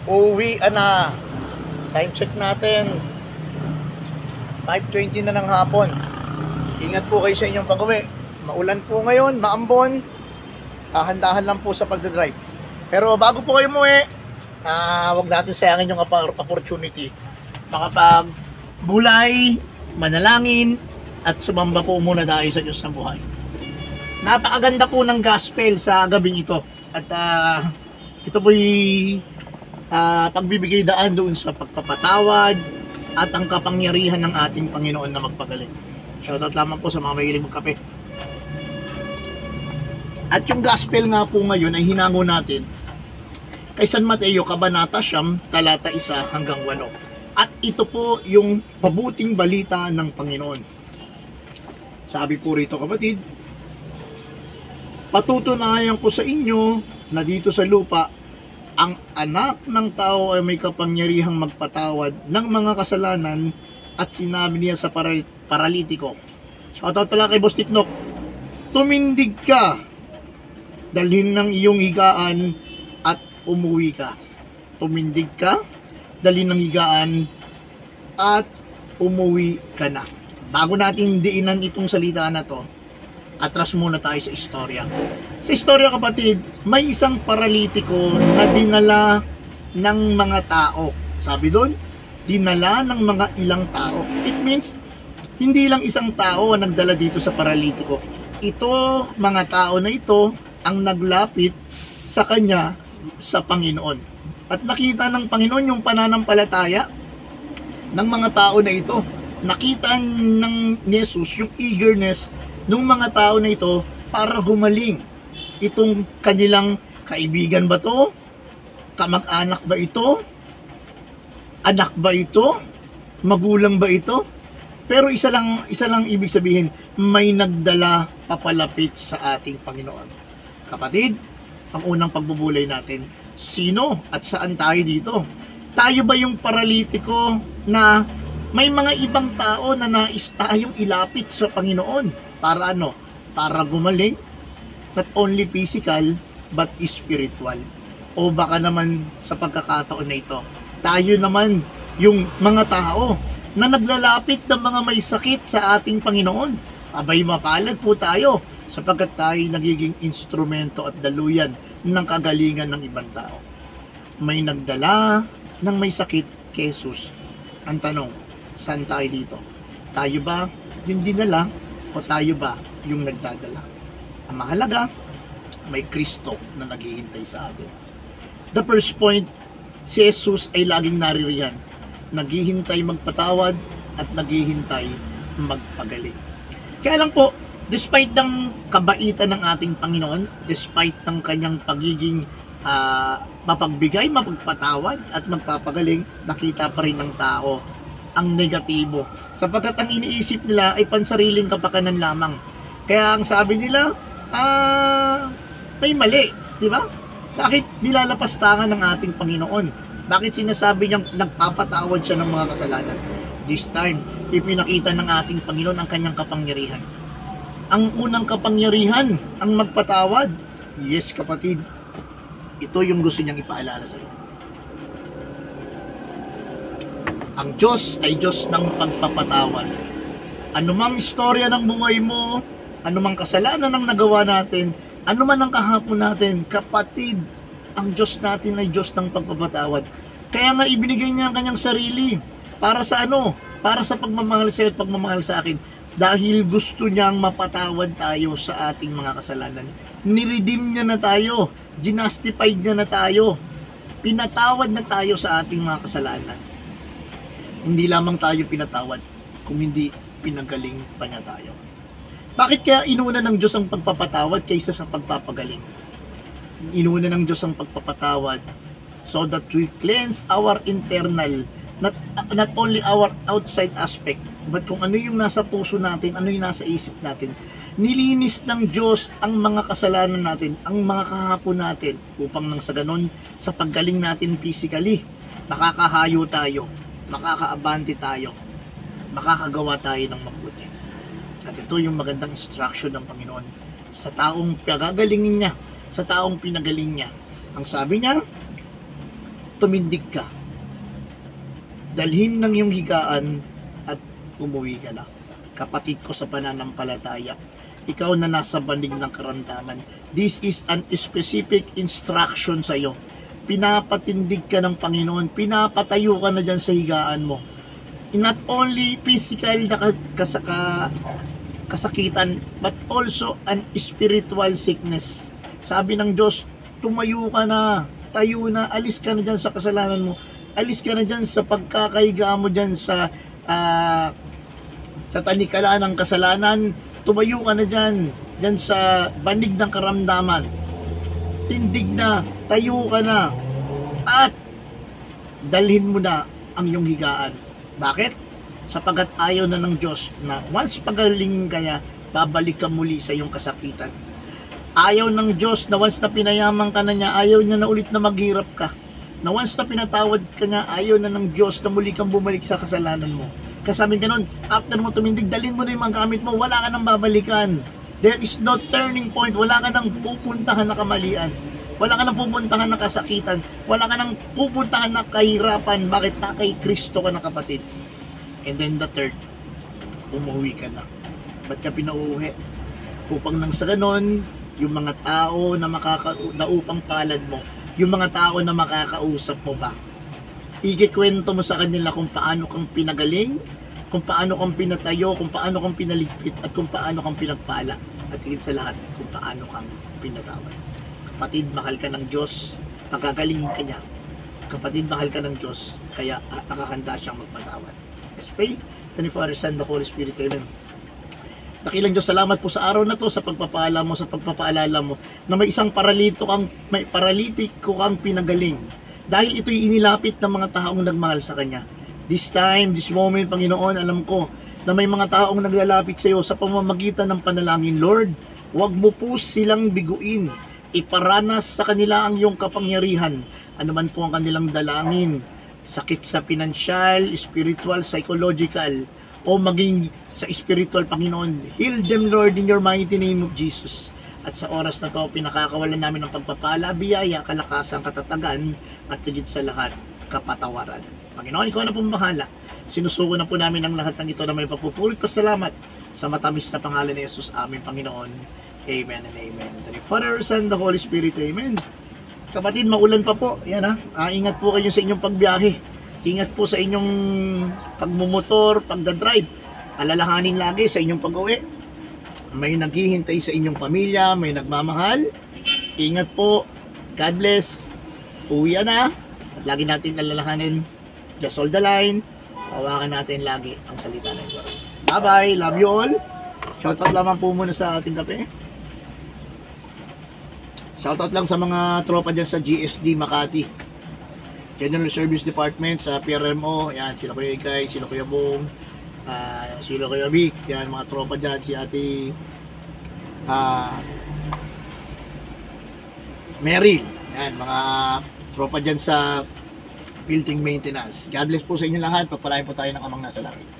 Uwi na. Time check natin. 5:20 na ng hapon. Ingat po kayo sa inyong pag-uwi. Maulan po ngayon, maambon. Dahan-dahan lang po sa pagdadrive. Pero bago po kayo umuwi, wag natin sayangin yung opportunity. Makapag bulay, manalangin, at sumamba po muna tayo sa Diyos ng buhay. Napakaganda po ng gospel sa gabing ito. At ito po'y pagbibigay daan doon sa pagpapatawad at ang kapangyarihan ng ating Panginoon na magpagaling. Shoutout lamang po sa mga mahilig magkape. At yung gospel nga po ngayon ay hinango natin kay San Mateo, Kabanata 9, talata 1 hanggang 8. At ito po yung mabuting balita ng Panginoon. Sabi po rito, kapatid, patutunayan ko sa inyo na dito sa lupa, ang anak ng tao ay may kapangyarihang magpatawad ng mga kasalanan, at sinabi niya sa paralitiko. Shoutout pala kay Boss Tiknok, tumindig ka, dalhin ng iyong higaan at umuwi ka. Tumindig ka, dalhin ng higaan at umuwi ka na. Bago natin diinan itong salita na to, atras muna tayo sa istorya. Sa istorya, kapatid, may isang paralitiko na dinala ng mga tao. Sabi doon, dinala ng mga ilang tao. It means, hindi lang isang tao ang nagdala dito sa paralitiko. Ito, mga tao na ito, ang naglapit sa kanya sa Panginoon. At nakita ng Panginoon yung pananampalataya ng mga tao na ito. Nakita ng Jesus yung eagerness ng mga tao na ito para gumaling. Itong kanilang kaibigan ba to? Kamag-anak ba ito? Anak ba ito? Magulang ba ito? Pero isa lang ibig sabihin, may nagdala papalapit sa ating Panginoon. Kapatid, ang unang pagbubulay natin, sino at saan tayo dito? Tayo ba yung paralitiko na may mga ibang tao na nais tayong ilapit sa Panginoon? Para ano? Para gumaling? Not only physical, but spiritual. O baka naman sa pagkakataon na ito, tayo naman yung mga tao na naglalapit ng mga may sakit sa ating Panginoon. Abay, mapalad po tayo sapagkat tayo nagiging instrumento at daluyan ng kagalingan ng ibang tao. May nagdala ng may sakit kay Jesus. Ang tanong, saan tayo dito? Tayo ba yung dinala o tayo ba yung nagdadala? Ang mahalaga, may Kristo na naghihintay sa atin. The first point, si Jesus ay laging naririyan. Naghihintay magpatawad at naghihintay magpagaling. Kaya lang po, despite ng kabaitan ng ating Panginoon, despite ng kanyang pagiging mapagbigay, mapagpatawad at magpapagaling, nakita pa rin ng tao ang negatibo. Sapagkat ang iniisip nila ay pansariling kapakanan lamang. Kaya ang sabi nila, may mali, di ba? Bakit nilalapastangan ng ating Panginoon? Bakit sinasabi niyang nagpapatawad siya ng mga kasalanan? This time, ipinakita ng ating Panginoon ang kanyang kapangyarihan. Ang unang kapangyarihan, ang magpatawad. Yes, kapatid, ito yung gusto niyang ipaalala sa iyo. Ang Diyos ay Diyos ng pagpapatawad. Anumang istorya ng buhay mo, anumang kasalanan ang nagawa natin, anuman ang kahapon natin, kapatid, ang Diyos natin ay Diyos ng pagpapatawad. Kaya nga ibinigay niya ang kanyang sarili. Para sa ano? Para sa pagmamahal sa iyo at pagmamahal sa akin. Dahil gusto niyang mapatawad tayo sa ating mga kasalanan. Niredeem niya na tayo. Ginastified niya na tayo. Pinatawad na tayo sa ating mga kasalanan. Hindi lamang tayo pinatawad, kung hindi pinagaling pa niya tayo. Bakit kaya inuna ng Diyos ang pagpapatawad kaysa sa pagpapagaling? Inuna ng Diyos ang pagpapatawad so that we cleanse our internal, not only our outside aspect, but kung ano yung nasa puso natin, ano yung nasa isip natin. Nilinis ng Diyos ang mga kasalanan natin, ang mga kahapon natin, upang nang sa ganon, sa paggaling natin physically, makakahayo tayo, makakaabante tayo, makakagawa tayo ng mabuti. At ito yung magandang instruction ng Panginoon sa taong pagagalingin niya, sa taong pinagaling niya. Ang sabi niya, tumindig ka. Dalhin ng iyong higaan at umuwi ka na. Kapatid ko sa pananampalataya, ikaw na nasa banding ng karamdaman, this is an specific instruction sa iyo. Pinapatindig ka ng Panginoon, pinapatayo ka na dyan sa higaan mo. Not only physical na kasakitan, but also an spiritual sickness. Sabi ng Diyos, tumayo ka na, tayo na, alis ka na dyan sa kasalanan mo, alis ka na dyan sa pagkakahiga mo dyan sa tanikala ng kasalanan, tumayo ka na dyan sa banig ng karamdaman, tindig na, tayo ka na, at dalhin mo na ang iyong higaan. Bakit? Sapagat ayaw na ng Diyos na once pagalingin ka niya, babalik ka muli sa iyong kasakitan. Ayaw ng Diyos na once na pinayaman ka na niya, ayaw niya na ulit na maghirap ka. Na once na pinatawad ka niya, ayaw na ng Diyos na muli kang bumalik sa kasalanan mo. Kasabi ka nun, after mo tumindig, dalhin mo na yung mga gamit mo, wala ka nang babalikan. There is no turning point, wala ka nang pupuntahan na kamalian. Wala ka nang pupuntahan na kasakitan. Wala ka nang pupuntahan na kahirapan. Bakit? Na kay Kristo ka na, kapatid. And then the third, umuwi ka na. Ba't ka pinauwi? Upang nang sa ganon, yung mga tao na upang palad mo, yung mga tao na makakausap mo ba, ikikwento mo sa kanila kung paano kang pinagaling, kung paano kang pinatayo, kung paano kang pinaligpit, at kung paano kang pinagpala, at higit sa lahat, kung paano kang pinatawad. Kapatid, mahal ka ng Diyos, magagalingin ka niya. Kapatid, mahal ka ng Diyos, kaya nakahanda siyang magpatawad. Let's pray. To the Father, Son, the Holy Spirit. Amen. Dakilang Diyos, salamat po sa araw na to, sa pagpapaalala mo, sa pagpapaalala mo, na may isang paralitiko kang pinagaling. Dahil ito'y inilapit ng mga taong nagmahal sa Kanya. This time, this moment, Panginoon, alam ko na may mga taong naglalapit sa iyo sa pamamagitan ng panalangin. Lord, huwag mo po silang biguin. Iparanas sa kanila ang iyong kapangyarihan. Ano man po ang kanilang dalangin, sakit sa pinansyal, spiritual, psychological, o maging sa spiritual, Panginoon, heal them, Lord, in your mighty name of Jesus. At sa oras na to, pinakakawalan namin ng pagpapala, biyaya, kalakasan, katatagan, at higit sa lahat, kapatawaran. Panginoon, ikaw na pong bahala. Sinusuko na po namin ang lahat ng ito na may papupulot pasalamat sa matamis na pangalan ni Jesus, aming Panginoon. Amen and amen. The Father, Son, the Holy Spirit. Amen. Kapatid, maulan pa po. Yan ha. Ingat po kayo sa inyong pagbiyahe. Ingat po sa inyong pagmumotor, pagdadrive. Alalahanin lagi sa inyong pag-uwi. May naghihintay sa inyong pamilya, may nagmamahal. Ingat po. God bless. Uwi na. At lagi natin alalahanin. Just hold the line. Hawakan natin lagi ang salita ng Diyos. Bye-bye. Love you all. Shoutout lamang po muna sa ating kape. Shoutout lang sa mga tropa dyan sa GSD Makati, General Service Department, sa PRMO. Yan, sila Kuya Ikay, sila Kuya Bong, sila Kuya Vic. Yan, mga tropa dyan, si Ate Mary. Yan, mga tropa dyan sa building maintenance. God bless po sa inyo lahat. Pagpalain po tayo ng Amang nasa langit.